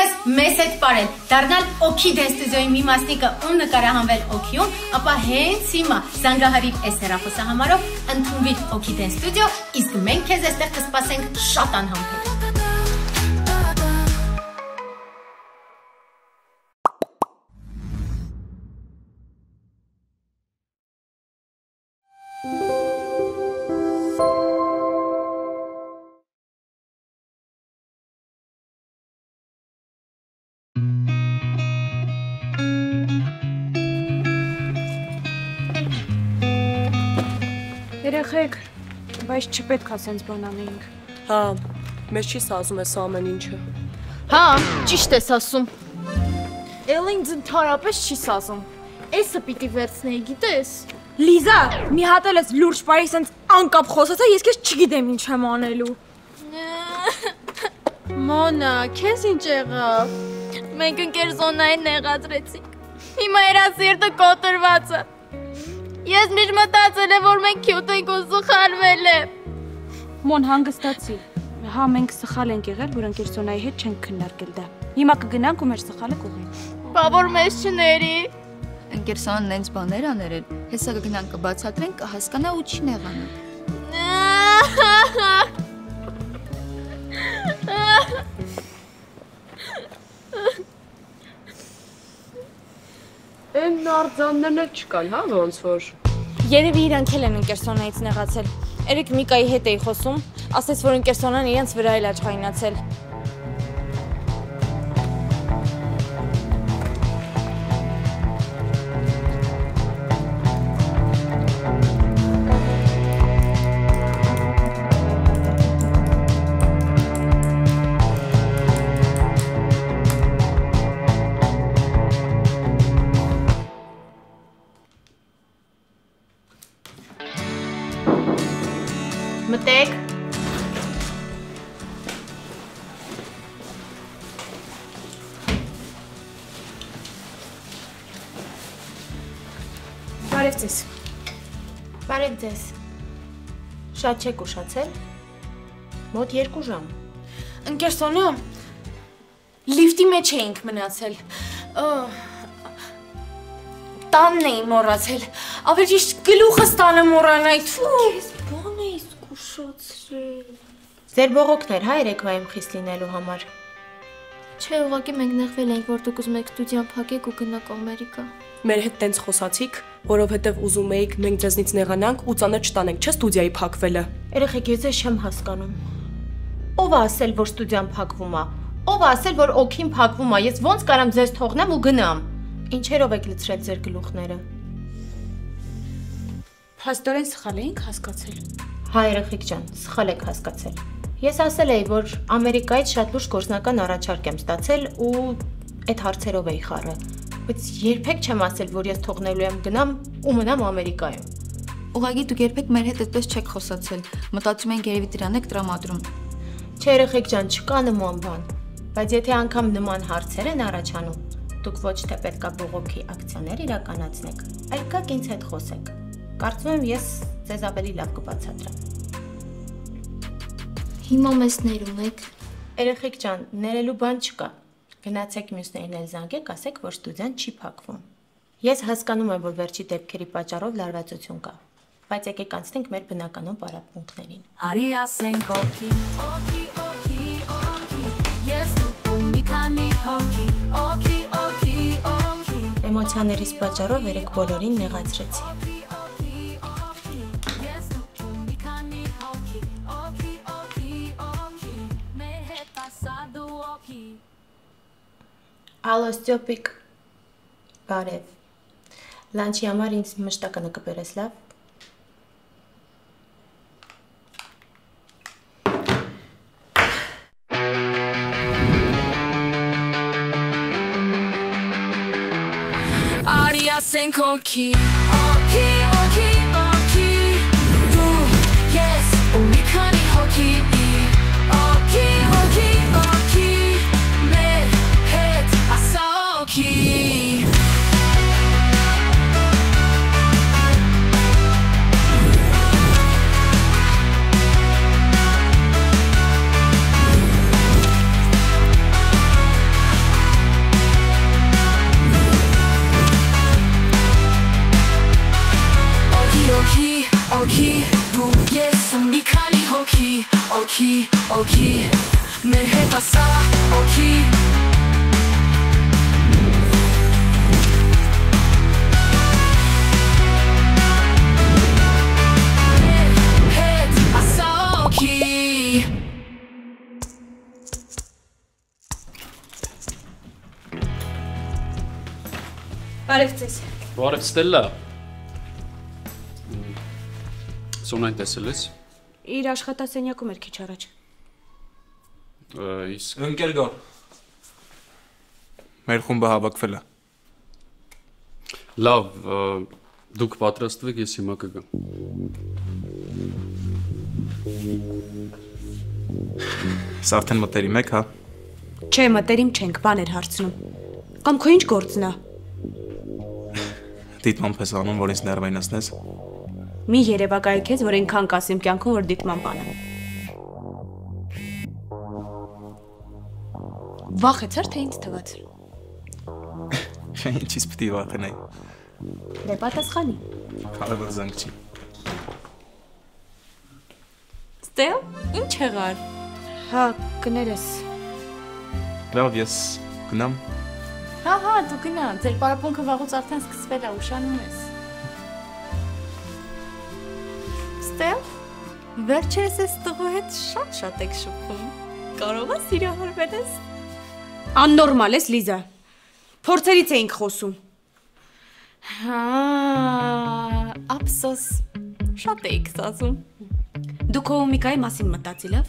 ես մեզ հետ պարել, դառնալ օքի դեն ստուդիոյի մի մասնիկը ու նկարահանվել օքիում, ապա հենց հիմա զանգահարիր այս հեռախոսահամարով, ընդունվիր օքի դեն ստուդիո, իսկ մենք քեզ այստեղ կսպասենք շատ անհամբեր։ Երեխեք, բայց չպետք է սենց բան անեինք։ Հա, մեզ չի սազում է սա ամեն ինչը։ Հա, ճիշտ ես ասում։ Էլ ինձ ընդհանրապես չի սազում։ Էսը պիտի վերցնեի, գիտես։ Լիզա, մի հատ էլ ես լուրջ բարի սենց անկապ խոսացա, ես քեզ չգիտեմ ինչ եմ անելու։ Մոնա, քեզ ինչ եղավ։ Մենք ընկերզոնային նեղացրեցինք։ Հիմա երասիրտը կոտրված է։ Ես միշտ մտածել եմ, որ մենք քյութ ենք ու սխալվել եմ։ Մոն հանգստացի։ Հա, մենք սխալ ենք եղել, որ ընկերզոնայի հետ չենք քննարկել դա։ Հիմա կգնանք ու մեր սխալը կուղենք։ Բա որ մեզ չների։ Ընկերզոնն նենց բաներ աներել, հեսա կգնանք կբացատրենք, կհասկանա ու չի նեղանա։ Են նարձաններն էլ չկան, հա, ոնց որ։ Երևի իրանք էլ են ընկերզոնայից նեղացել։ Երեք Միկայի հետ էի խոսում, ասեց, որ ընկերզոնան իրենց վրա էլ աչքայնացել։ Մտեք։ Բարև ձեզ։ Բարև ձեզ։ Շատ չեք ուշացել։ Մոտ 2 ժամ։ Ընկերզոնը լիֆտի մեջ էինք մնացել։ Տանն էի մոռացել։ Ավելի ճիշտ գլուխս տանը մոռանայի։ Քեզ բան էի զգուշացրել։ Ձեր բողոքներ, հա, երեկվայում խիստ լինելու համար։ Չէ, ուղղակի մենք նեղվել ենք, որ դուք ուզում եք ստուդիան փակեք ու գնաք Ամերիկա։ Մեր հետ տենց խոսացիք, որովհետև ուզում էիք մենք ձեզնից նեղանանք ու ծանր չտանենք, չէ՞ ստուդիայի փակվելը։ Երեխեք, ես չեմ հասկանում։ Ո՞վ է ասել, որ ստուդիան փակվում է։ Ո՞վ է ասել, որ օքին փակվում է։ Ես ո՞նց կարամ ձեզ թողնեմ ու գնամ։ Ինչերով եք լցրել ձեր գլուխները։ Փաստորեն սխալ էինք հասկացել։ Հա, երեխեք ջան, սխալ եք հասկացել։ Ես ասել էի, որ Ամերիկայից շատ լուրջ գործնական առաջարկ եմ ստացել ու այդ հարցերով էի խառը։ Բայց երբեք չեմ ասել, որ ես թողնելու եմ գնամ ու մնամ Ամերիկայում։ Ուղղակի դուք երբեք մեր հետ այդպես չեք խոսացել, մտածում ենք երևի դրան եք տրամադրում։ Չէ, երեխեք ջան, չկա նման բան։ Բայց եթե անգամ նման հարցեր են առաջանում, դուք ոչ թե պետքա բողոքի ակցիաներ իրականացնեք, այլ գաք ինձ հետ խոսեք։ Կարծում եմ ես ձեզ ավելի լավ կբացատրեմ։ Հիմա մեզ ներում եք։ Երեխեք ջան, ներելու բան չկա։ Գնացեք մյուսներին էլ զանգեք, ասեք, որ ստուդիան չի փակվում։ Ես հասկանում եմ, որ վերջի դեպքերի պատճառով լարվածություն կա, բայց եկեք անցնենք մեր բնականոն պարապմունքներին։ Արի ասենք օքի, օքի, օքի, օքի, ես ու մի քանի հոգի, օքի, օքի, օքի։ Էմոցիաներիս պատճառով երեք բոլորին նեղացրեցի։ Ալո, Ստյոպիկ, բարև, լանչի համար ինձ մշտակը նկբերես, լավ։ Արի ասենք օքի, օքի, օքի, օքի, դու, ես ու մի քանի հոգի, օքի, օքի, օքի, մեր հետ ասա օքի։ օքի մեր հետ ասա օքի հետ ասա օքի Բարև ձեզ։ Բարև Ստելլա։ Սոնային տեսել ես։ Իր աշխատասենյակում էր քիչ առաջ։ Իսկ Ընկեր գոր։ Մեր խումբը հավաքվել է։ լավ, դուք պատրաստվեք, ես հիմա կգամ։ Սա արդեն մտերիմ եք, հա։ Չէ, մտերիմ չենք, բան էր հարցնում։ Կամ քո ինչ գործն է։ Դիտմամբ ես անում, որ ինձ ներվայնացնես։ Մի երևակայ քեզ, որ այնքան կասեմ կյանքում, որ դիտման բան եմ։ Վախեցար, թե ինձ թվաց։ Ինչից պիտի վախենայի։ Դե պատասխանի։ Կարևոր զանգ չի։ Ստել, ինչ եղար։ Հա, կներես։ Լավ, ես գնամ։ Հա, դու գնա, ձեր պարապմունքը վաղուց արդեն սկսվել է, ուշանում ես։ Ստել, վերջերս ես տղու հետ շատ եք շփվում։ Կարող ես սիրահարվել ես։ Աննորմալ ես, Լիզա։ Փորձերից էինք խոսում։ Հա, ափսոս, շատ էիք սազում։ Դու քո Միկայի մասին մտածի, լավ։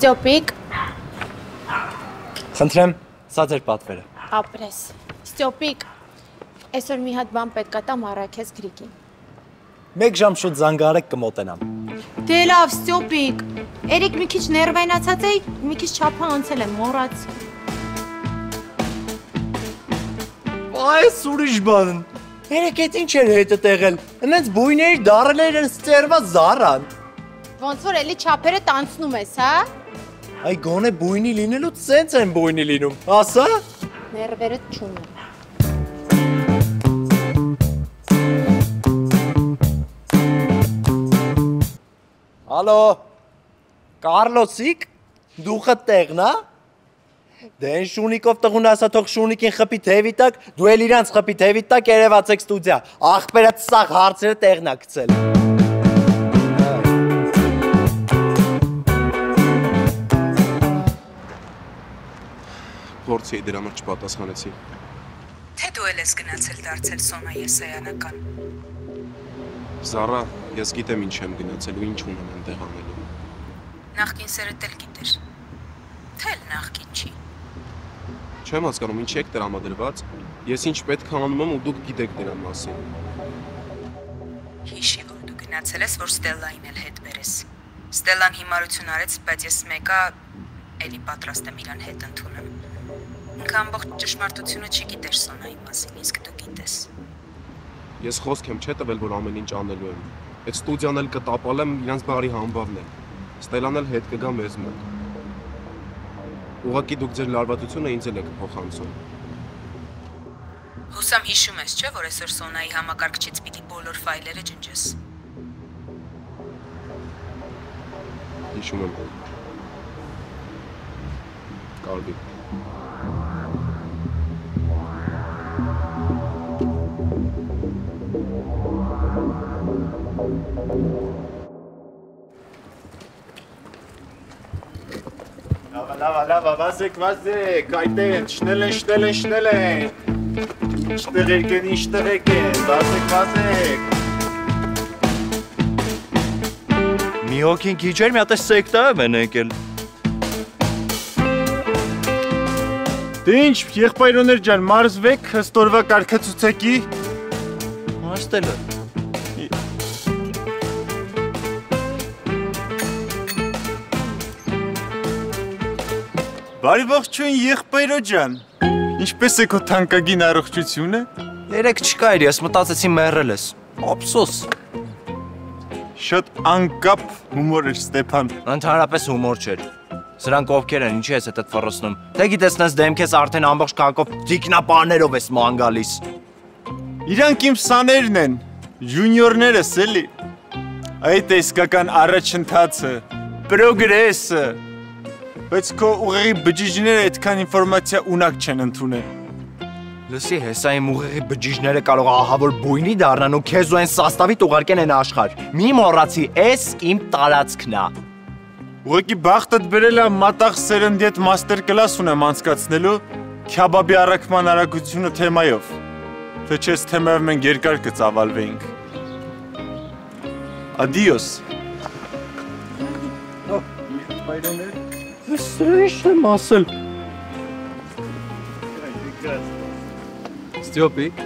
Ստյոպիկ, Խնդրեմ, սա ձեր պատվերը։ ապրես։ Ստյոպիկ, այսօր մի հատ բան պետք է տամ առաքես Գրիգին։ 1 ժամ շուտ զանգարեք կմոտենամ։ Դե լավ, Ստյոպիկ։ Երեք մի քիչ ներվայնացած էի, մի քիչ չափը անցել եմ, մոռաց։ Այս ուրիշ բան։ Երեք էդ ինչ էր հետը տեղել։ Այնց բույների դարել են ստերված զարան։ Ոնց որ էլի չափերը տանցնում ես, հա։ Այ գոնե բույնի լինելու սենց են բույնի լինում, ասա։ Ներվերդ չունեմ։ Ալո, Կարլոսիկ, դուխը տեղն է։ Դե այն Շունիկով տղուն ասա թող Շունիկին խփի թևի տակ, դու էլ իրանց խփի թևի տակ երևացեք ստուդիա։ Ախպերա սաղ հարցերը տեղն է գցել։ Փորձի դրա համար չպատասխանեցի։ Թե դու էլ ես գնացել դարձել Սոնա Եսայանական։ Զարա, ես գիտեմ ինչ եմ գնացել ու ինչ ունեմ այնտեղ անելու։ Նախկին սերդ էլ գիտեր։ Թե էլ նախկին չի։ Չեմ հասկանում ինչ եք տրամադրված։ Ես ինչ պետք է անում եմ ու դուք գիտեք դրա մասին։ Հիշի, որ դու գնացել ես, որ Ստելլային էլ հետ բերես։ Ստելլան հիմարություն արեց, բայց ես մեկը էլի պատրաստ եմ իրան հետ ընդունել։ Ինքը ամբողջ ճշմարտությունը չգիտեր Սոնայի մասին, իսկ դու գիտես։ Ես խոսք եմ չէ տվել, որ ամեն ինչ անելու եմ։ Այդ ստուդիան էլ կտապալեմ իրանց բարի համբավն է։ Ստելան էլ հետ կգա մեզ մոտ։ Ուղղակի դուք ձեր լարվածությունը ինձ էլ եք փոխանցում։ Հուսամ հիշում ես, չէ, որ այսօր Սոնայի համակարգչից պիտի բոլոր ֆայլերը ջնջես։ Հիշում եմ։ Կարդի։ Լավա, վազեք, այդեն, շնել են։ Ինչտեղ եկեն, վազեք։ Մի հոգին քիչ էր, մի հատ սեկտա եմ եկել։ Դե ինչ, եղբայրոներ ջան, մարզվեք, հստորվա կարգացուցակի։ Աստելը։ Բարի ողջույն եղբայրո ջան։ Ինչպես է քո թանկագին առողջությունը։ Երեք չկայր, ես մտածեցի մեռել ես։ Ափսոս։ Շատ անկապ հումոր էր Ստեփան։ Ընդհանրապես հումոր չէր։ Սրանք ովքեր են, ինչի ես հետդ ֆռռացնում։ Թե գիտես դեմքես արդեն ամբողջ քաղաքով տիկնապաներով ես ման գալիս։ Իրանք իմ սաներն են, ջունիորներս էլի։ Այդ է իսկական առաջընթացը, պրոգրեսը։ Բայց քո ուղեղի բջիջները այդքան ինֆորմացիա ունակ չեն ընդունել։ Լսի, հեսա իմ ուղեղի բջիջները կարող ահավոր բույնի դառնան ու քեզ ու այն սաստավիտ ուղարկեն են աշխարհ։ Մի մոռացի, էս իմ տարածքն է։ Ուղղակի բախտդ բերել է մատաղ սերնդի հետ մաստեր կլաս ունեմ անցկացնելու քյաբաբի առաքման արագությունը թեմայով։ Թե չես թեմայով մենք երկար կծավալվեինք։ Adios։ Ինչ եմ ասել։ Ստյոպիկ։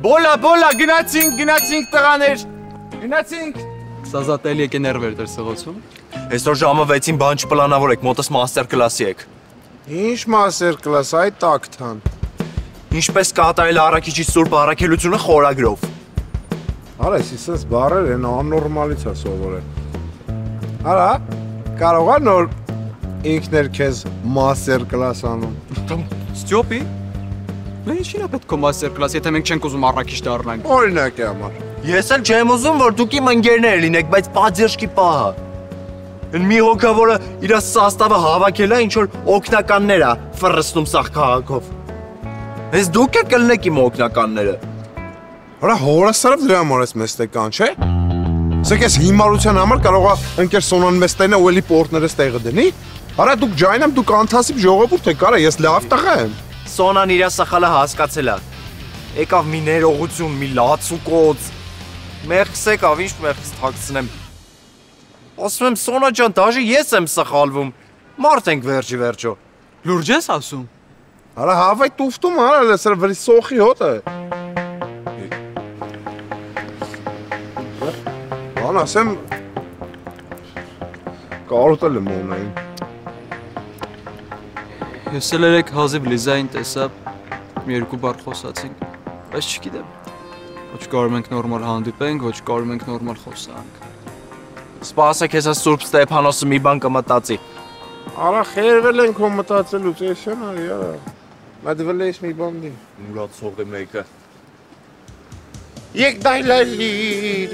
Բոլա, գնացինք տղաներ։ Գնացինք։ Սազատելի եկե ներվեր դեր սղոցում։ Այսօր ժամը 6-ին բան չպլանավորեք, մոտս մաստեր կլասի եք։ Ինչ մաստեր կլաս, այդ տակթան։ Ինչպես կատարել առաքիչի սուրբ առաքելությունը խորագրով։ Արա, իսես բարեր են աննորմալից է սովորել։ Արա, կարող է նոր ինքներ քեզ մաստեր կլաս անում։ Ստյոպի։ Մենք ինչին է պետք է մաստեր կլաս, եթե մենք չենք ուզում առաքիչ դառնանք։ Օրինակի համար։ Ես էլ չեմ ուզում, որ դուք իմ ընկերներ լինեք, բայց պատժի պահը։ Մի հոգավորը իր սաստավը հավաքել է, ինչ որ օգնականներ է ֆռռացնում սաղ քաղաքով։ Ես դուք եք կլնեք իմ օգնականները։ Արա հորասարով դրա համար ես մեստեկան, չէ։ Սեք ես հիմարության համար կարող է ընկեր Սոնան մեստենը ու էլի պորտներս տեղը դնի։ Արա դուք ջայնամ, դուք անթասիբ ժողովուրդ եք, արա ես լավ տղա եմ։ Սոնան իր սխալը հասկացել է։ Եկավ մի ներողություն, մի լացուկոց։ Մեղքս եկավ, ինչ մեղքս թաքցնեմ։ Ասում եմ Սոնա ջան, դաժե ես եմ սխալվում։ Մարդ ենք վերջի վերջո։ Լուրջ ես ասում։ Արա հավայ տուֆտում արա լսր վրի սոխի հոտը։ Ան ասեմ կարոտել եմ ունեին։ Ես էլ երեք հազիվ Լիզային տեսա, մի երկու բառ խոսացինք, բայց չգիտեմ։ Ոչ կարող ենք նորմալ հանդիպենք, ոչ կարող ենք նորմալ խոսանք։ Սպասեք, ես Սուրբ Ստեփանոսը մի բան կմտածի։ Արա խերվել ենք ու մտածելուց, ես են արի, արա։ Մադվել ես մի բան դի։ Մուրացող է մեկը։ Եկ դայլալի,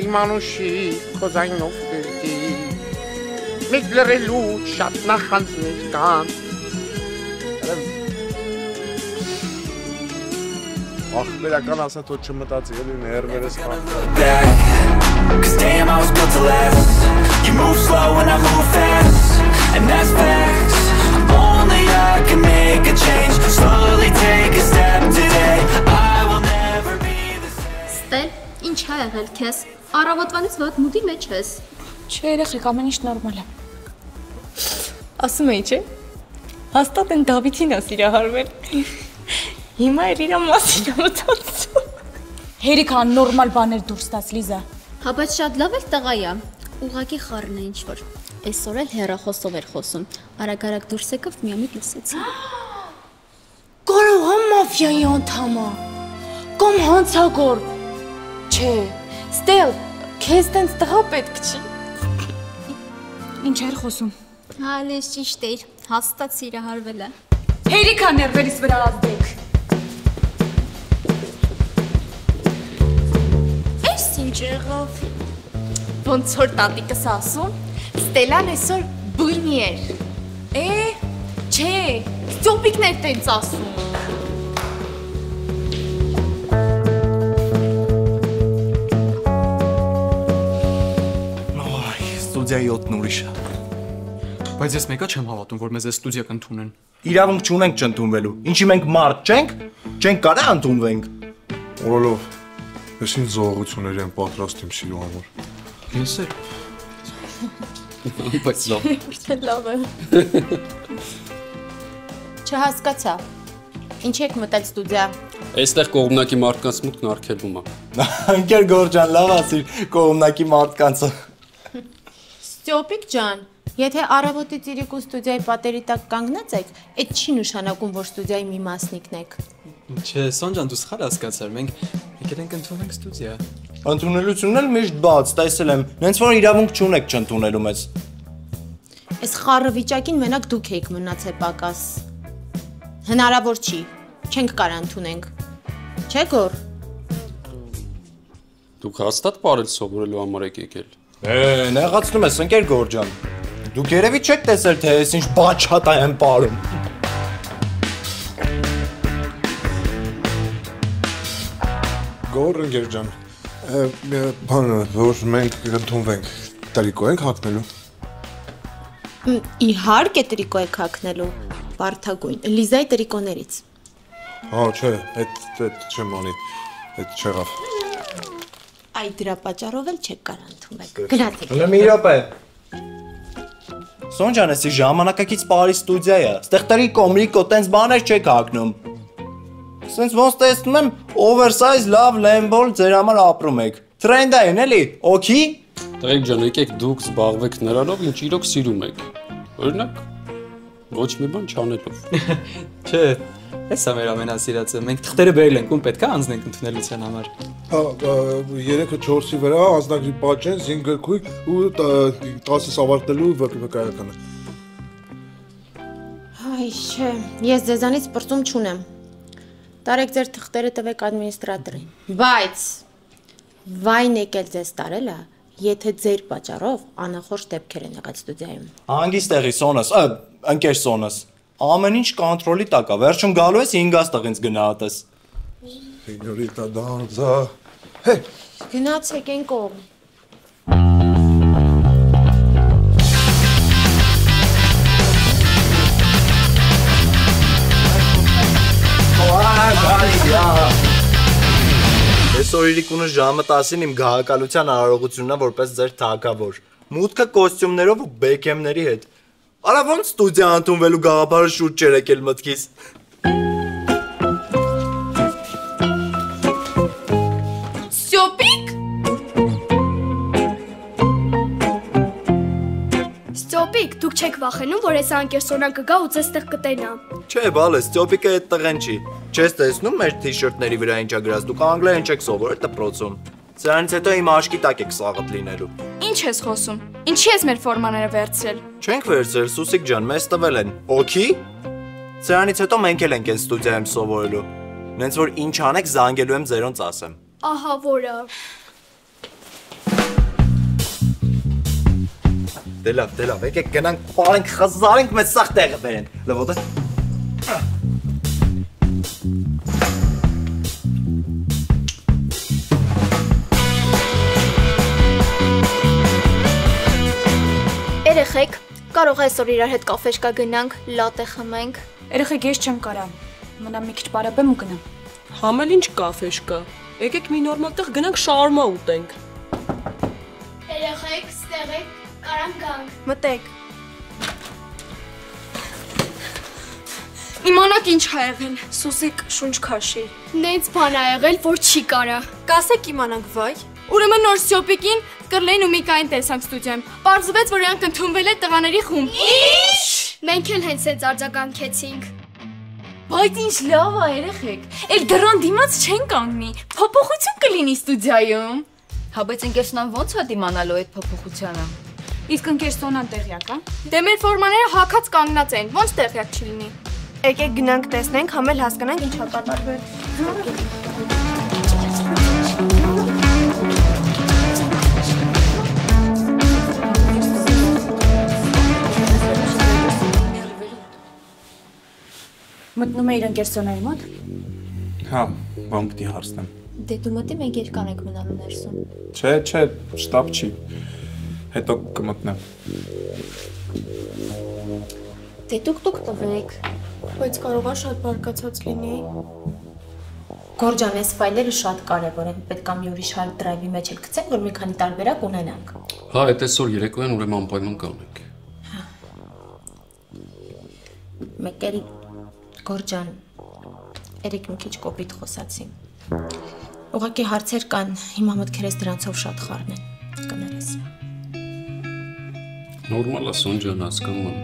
իմանուշի, խոզայնով կրդի, մեկ լրելու շատ նախանձներ կան։ Ախբերական ասա թո չմտածի, էլի ներվերս խան։ Cause damn, I was built to last. You move slow and I move fast, and that's facts. Only I can make a change. Slowly take a step today. I will never be the same. Ստել, ինչ ա եղել քեզ։ Առավոտվանից ված մուտի մեջ ես։ Չէ, երեխեք, ամեն ինչ նորմալ է։ Ասում էի, չէ։ Հաստատ են Դավիթին է սիրահարվել։ Հիմա էր իր մասին մտածում։ Հերիք նորմալ բաներ դուրս տաց Լիզա։ Հա, բայց շատ լավ էլ տղա է։ Ուղղակի խառն է ինչ-որ։ Այսօր էլ հեռախոսով էր խոսում։ Արագ-արագ դուրս եկավ, միամիտ լսեցի։ Կարող է մաֆիայի անդամը։ Կամ հանցագործ։ Չէ, Ստել, քեզ տենց տղա պետք չի։ Ինչ էր խոսում։ Հա, լես ճիշտ էր, հաստատ սիրահարվել է։ Հերիք ներվերից վրա ազդեք։ Էս ինչ եղավ։ Ոնց որ տատիկս ասում, Ստելան այսօր բույնի էր։ Չէ, ծոպիկներ տենց ասում։ Ստուդիայի 7-ն ուրիշ է։ Բայց ես մեկը չեմ հավատում, որ մեզ այս ստուդիա կընդունեն։ Իրավունք չունենք չընդունվելու։ Ինչի մենք մարդ չենք, չենք կարա ընդունվենք։ Օրալով, ես ինձ զողություններ եմ պատրաստ իմ սիրո համար։ Ես էլ։ Բայց լավ։ Լավ է։ Չհասկացա։ Ինչ եք մտել ստուդիա։ Այստեղ կողմնակի մարդկանց մուտքն արգելվում է։ Ընկեր Գորջան, լավ ասիր, կողմնակի մարդկանցը։ Ստյոպիկ ջան, Եթե առավոտից իրիկու ստուդիայի պատերի տակ կանգնած եք, այդ չի նշանակում, որ ստուդիայի մի մասնիկն եք։ Չէ, Սոնջան, դու սխալ հասկացար, մենք եկել ենք ընդունենք ստուդիա։ Ընդունելությունն էլ միշտ բաց, տեսել եմ, նենց որ իրավունք չունեք չընդունելու մեզ։ Այս խառը վիճակին մենակ դուք եք մնացել պակաս։ Հնարավոր չի, չենք կարող ընդունենք։ Չէ՞ գոր։ Դուք հաստատ բարել սովորելու համար եք եկել։ Նեղացնում ես, ընկեր Գորջան։ Դուք երևի չեք տեսել, թե ես ինչ բաչատա եմ պարում։ Գոր ընկեր ջան, բանը, որ մենք ընդունվենք, տրիկո ենք հագնելու։ Իհարկե տրիկո եք հագնելու, բարդագույն, Լիզայի տրիկոներից։ Հա, չէ, այդ չեմ անի, այդ չեղավ։ Այ դրա պատճառով էլ չեք կարող ընդունվեք։ Գնացեք։ Հələ մի րոպե։ Սոնջան, էսի ժամանակակից Պարի ստուդիա է։ Ստեղ տրիկո, մրիկո, տենց բաներ չեք հագնում։ Սենց ոնց տեսնում եմ, oversize լավ լեմբոլ ձեր համար ապրում եք։ Թրենդա են էլի, օքի։ Տղեկ ջան, եկեք դուք զբաղվեք նրանով, ինչ իրոք սիրում եք։ Օրինակ, ոչ մի բան չանելով։ Չէ, էսա մեր ամենասիրածը, մենք թղթերը բերել ենք, ում պետք է անձնենք ընդունելության համար։ 3-4-ի վրա անձնագրի պատճեն, զինք գրքույկ ու 10-ից ավարտելու վկայականը։ Այ չէ, ես ձեզանից պրծում չունեմ։ Տարեք ձեր թղթերը տվեք ադմինիստրատորին։ Բայց վայն եկել ձեզ տարելա, եթե ձեր պատճառով անախորժ դեպքեր են եղել ստուդիայում։ Հանգիստ եղի Սոնաս, ընկեր Սոնաս։ Ամեն ինչ կոնտրոլի տակ է։ Վերջում գալու ես 5 տղ ինձ գնահատես։ Սենյորիտա Դանզա։ Հե, գնացեք են կողմ։ Այսօր իրիկունը ժամը 10-ին իմ գահակալության արարողությունն է որպես ձեր թագավոր։ Մուտքը կոստյումներով ու բեքեմների հետ։ Արա ոնց ստուդիա ընդունվելու գաղափարը շուտ չէր եկել մտքիս։ Ստյոպիկ։ Ստյոպիկ, դուք չեք վախենում, որ այս անկերսոնան կգա ու ձեզ տեղ կտենա։ Չէ, բալես, Ստյոպիկը այդ տղեն չի։ Չես տեսնում մեր թիշերտների վրա ինչա գրած, դուք անգլերեն չեք սովորել դպրոցում։ Սրանից հետո իմ աշկի տակ եք սաղդ լինելու։ Ինչ ես խոսում։ Ինչի ես մեր ֆորմաները վերցրել։ Չենք վերցրել, Սուսիկ ջան, մեզ տվել են։ Okay։ Սրանից հետո մենք էլ ենք այս ստուդիայում սովորելու։ Նենց որ ինչ անեք, զանգելու եմ ձերոնց ասեմ։ Ահա որը։ Դե լավ, եկեք գնանք, պարենք, խզարենք, մեզ սաղ տեղը բերեն։ Լավ, ոտես։ Երեխեք, կարող է այսօր իրար հետ կաֆեշկա գնանք, լատե խմենք։ Երեխեք, ես չեմ կարա։ Մնամ մի քիչ բարապեմ ու գնամ։ Համել ինչ կաֆեշկա։ Եկեք մի նորմալ տեղ գնանք շաուրմա ուտենք։ Երեխեք, ստեղ եք, կարան գանք։ Մտեք։ Իմանաք ինչ ա եղել, Սուսիկ շունչ քաշի։ Նենց բան ա եղել, որ չի կարա։ Կասեք իմանանք վայ։ Ուրեմն նոր Ստյոպիկին Կրլեն ու Միկային տեսանք ստուդիայում։ Պարզվեց, որ իրանք ընդունվել է տղաների խումբ։ Ինչ։ Մենք էլ հենց այդ արձագանքեցինք։ Բայց ինչ լավ է երեխեք։ Էլ դրան դիմաց չեն կանգնի։ Փոփոխություն կլինի ստուդիայում։ Հա, բայց ընկերսոնան ոնց է դիմանալու այդ փոփոխությանը։ Իսկ ընկերսոնան տեղյակ է։ Դե մեր ֆորմաները հակած կանգնած են, ոնց տեղյակ չլինի։ Եկեք գնանք տեսնենք, համ էլ հասկանանք ինչ ա կատարվել։ Մտնում է իր ընկերսոնների մոտ։ Հա, բան պիտի հարցնեմ։ Դե դու մտի մենք երկար ենք մնալու ներսում։ Չէ, շտապ չի։ Հետո կմտնեմ։ Դե դուք տվեք։ Բայց կարող է շատ բարկացած լինի։ Գորջան, այս ֆայլերը շատ կարևոր են, պետք է մի ուրիշ hard drive-ի մեջ էլ գցենք, որ մի քանի տարբերակ ունենանք։ Հա, այդ այսօր երեկոյան ուրեմն անպայման կանենք։ Մեկերի Գորջան, երեք մի քիչ կոպիտ խոսացի։ Ուղղակի հարցեր կան, հիմա մտքերս դրանցով շատ խառն են, կներես։ Նորմալ է, Սոնջան, հասկանում եմ,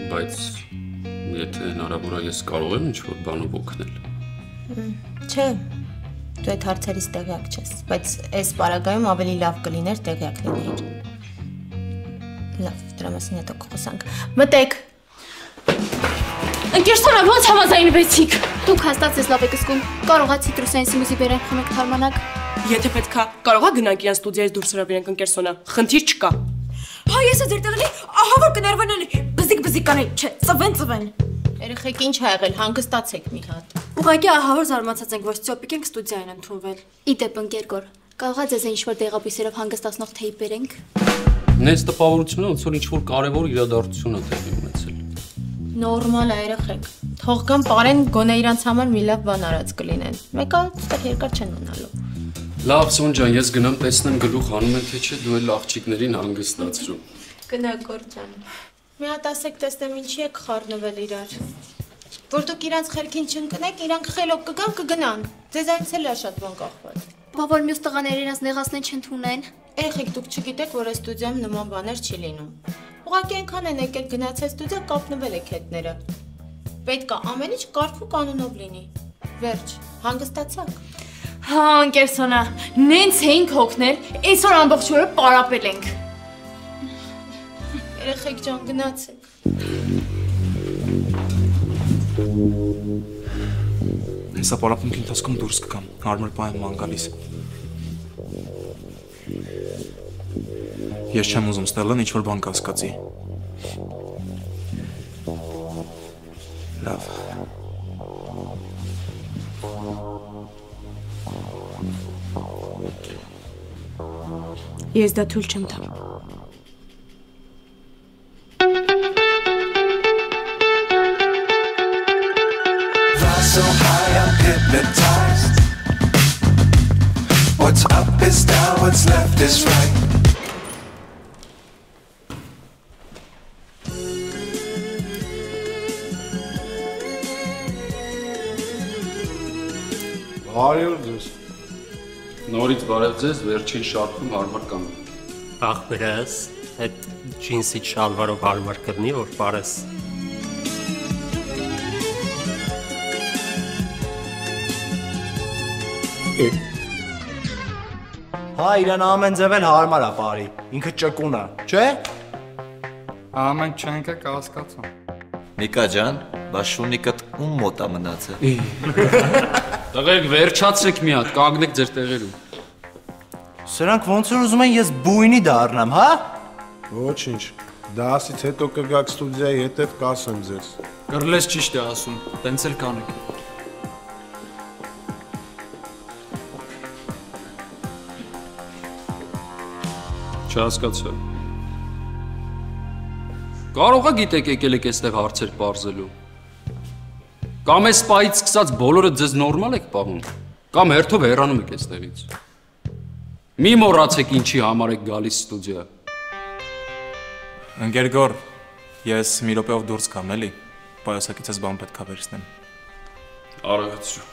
բայց եթե հնարավոր է ես կարող եմ ինչ-որ բանով օգնել։ Չէ, դու այդ հարցերից տեղյակ չես, բայց այս պարագայում ավելի լավ կլիներ տեղյակ լինեիր։ Լավ, դրա մասին հետո կխոսանք։ Մտեք։ Ընկերսոնը ոնց համաձայնվեցիք։ Դուք հաստատ ձեզ լավ եք զգում։ Կարող է ցիտրուսային սմուզի բերենք խմեք թարմանաք։ Եթե պետքա, կարող է գնանք իրենց ստուդիայից դուրս հրավիրենք ընկերսոնը։ Խնդիր չկա։ Հա, ես ձեր տեղն էի, ահա որ կներվանան, բզիկ կանեն, չէ, ծվեն։ Երեխեք ինչ ա եղել, հանգստացեք մի հատ։ Ուղղակի ահա որ զարմացած ենք, որ ստյոպիկ ենք ստուդիա են ընդունվել։ Իդեպ ընկերգոր, կարող է ձեզ ինչ-որ դեղաբույսերով հանգստացնող թեյ բերենք։ Նենց տպավորությունը ոնց որ ինչ-որ կարևոր իրադարձություն է տեղի ունեցել։ Նորմալ է երեխեք։ Թող գան պարեն գոնե իրանց համար մի լավ բան արած կլինեն։ Մեկը այստեղ երկար չեն մնալու։ Լավ, Սոնջան, ես գնամ տեսնեմ գլուխ հանում են թե չէ, դու էլ աղջիկներին հանգստացրու։ Գնա Գորջան։ Մի հատ ասեք տեսնեմ ինչի եք խառնվել իրար։ Որ դուք իրանց խելքին չընկնեք, իրանք խելոք կգան կգնան։ Ձեզ այնց էլ է շատ բան կախված։ Բա որ մյուս տղաները իրենց նեղացնեն չընդունեն։ Երեխեք դուք չգիտեք, որ այս ստուդիայում նման բաներ չի լինում։ Ուղղակի այնքան են եկել գնացել ստուդիա, կապնվել եք հետները։ Պետք է ամեն ինչ կարգ ու կանոնով լինի։ Վերջ, հանգստացաք։ Հա, ընկերսոնա, նենց էինք հոգնել, այսօր ամբողջ օրը պարապել ենք։ Երեխեք ջան, գնացեք։ Հեսա պարապմունքի ընթացքում դուրս կգամ, հարմար պահ եմ ման գալիս։ Ես չեմ ուզում Ստելլան ինչ-որ բան կասկածի։ Լավ։ Ես դա թույլ չեմ տա։ So high, I'm hypnotized. What's up is down, what's left is right. Բարև ձեզ։ Նորից բարև ձեզ, վերջին շարքում հարմար կամ։ Ախ բրես, այդ ջինսի շալվարով հարմար կրնի, որ բարես։ Հա, իրան ամեն ձևեն հարմար է բարի, ինքը ճկուն է, չէ։ Ամեն չենք է կասկածում։ Նիկա ջան, բա շունիկդ ում մոտ է մնացել։ Տղերք վերջացրեք մի հատ, կանգնեք ձեր տեղերում։ Սրանք ոնց որ ուզում են ես բույնի դառնամ, հա։ Ոչինչ, դասից հետո կգաք ստուդիայի հետև կասեմ ձեզ։ Կրլես ճիշտ է ասում, տենց էլ կանեք։ Չհասկացա։ Կարող է գիտեք եկել եք այստեղ հարցեր պարզելու։ Կամ այս պայից սկսած բոլորը ձեզ նորմալ եք պահում, կամ հերթով հեռանում եք այստեղից։ Մի մոռացեք ինչի համար եք գալիս ստուդիա։ Ընկերգոր, ես մի րոպեով դուրս գամ, էլի։ Պայուսակից ես բան պետք է վերցնեմ։ Արագացրու։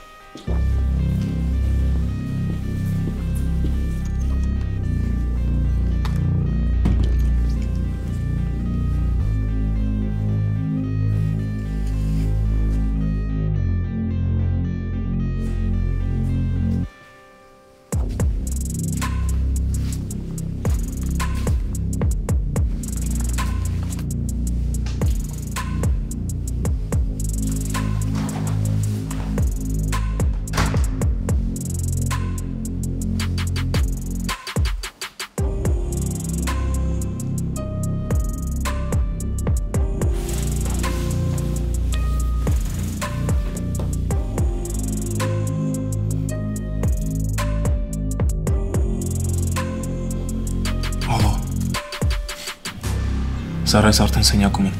Զարայս արդեն սենյակում եմ։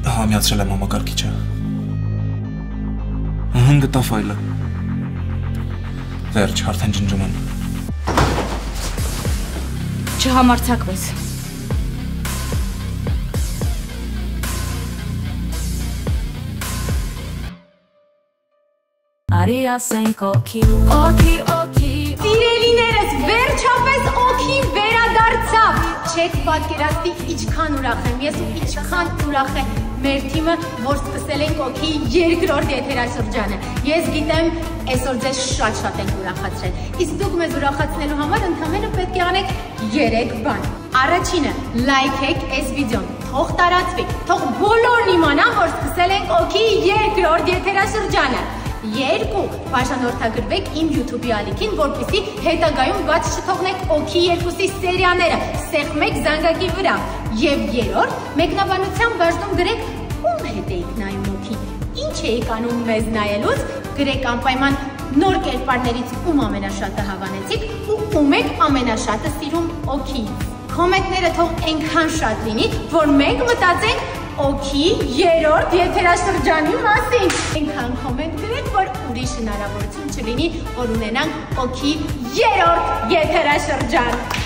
Հա, միացրել եմ համակարգիչը։ Ահա գտա ֆայլը։ Վերջ, արդեն ջնջում եմ։ Չհամարձակվես։ Արի ասենք օքի Օքի, օքի Սիրելիներս, վերջապես օքի վերադարձավ։ Չեք պատկերացնի ինչքան ուրախ եմ, ես ու ինչքան ուրախ եմ մեր թիմը, որ սկսել ենք օքի երկրորդ եթերաշրջանը։ Ես գիտեմ, այսօր ձեզ շատ ենք ուրախացրել։ Իսկ դուք մեզ ուրախացնելու համար ընդհանրապես պետք է անեք 3 բան։ Առաջինը, լայքեք այս վիդեոն, թող տարածվի, թող բոլորն իմանան, որ սկսել ենք օքի երկրորդ եթերաշրջանը։ 2. Բաժանորդագրվեք իմ YouTube-ի ալիքին, որպեսզի հետագայում բաց չթողնեք օքի 2-ի սերիաները, սեղմեք զանգակի վրա։ Եվ 3. Մեկնաբանության բաժնում գրեք ում հետ էիք նայում օքին, ինչ էիք անում մեզ նայելուց, գրեք անպայման նոր կերպարներից ում ամենաշատը հավանեցիք ու ում եք ամենաշատը սիրում օքի։ Կոմենտները թող այնքան շատ լինի, որ մենք մտածենք օքի երրորդ եթերաշրջանի մասին։ Այնքան կոմենտ գրեք, որ ուրիշ հնարավորություն չլինի, որ ունենանք օքի երրորդ եթերաշրջան։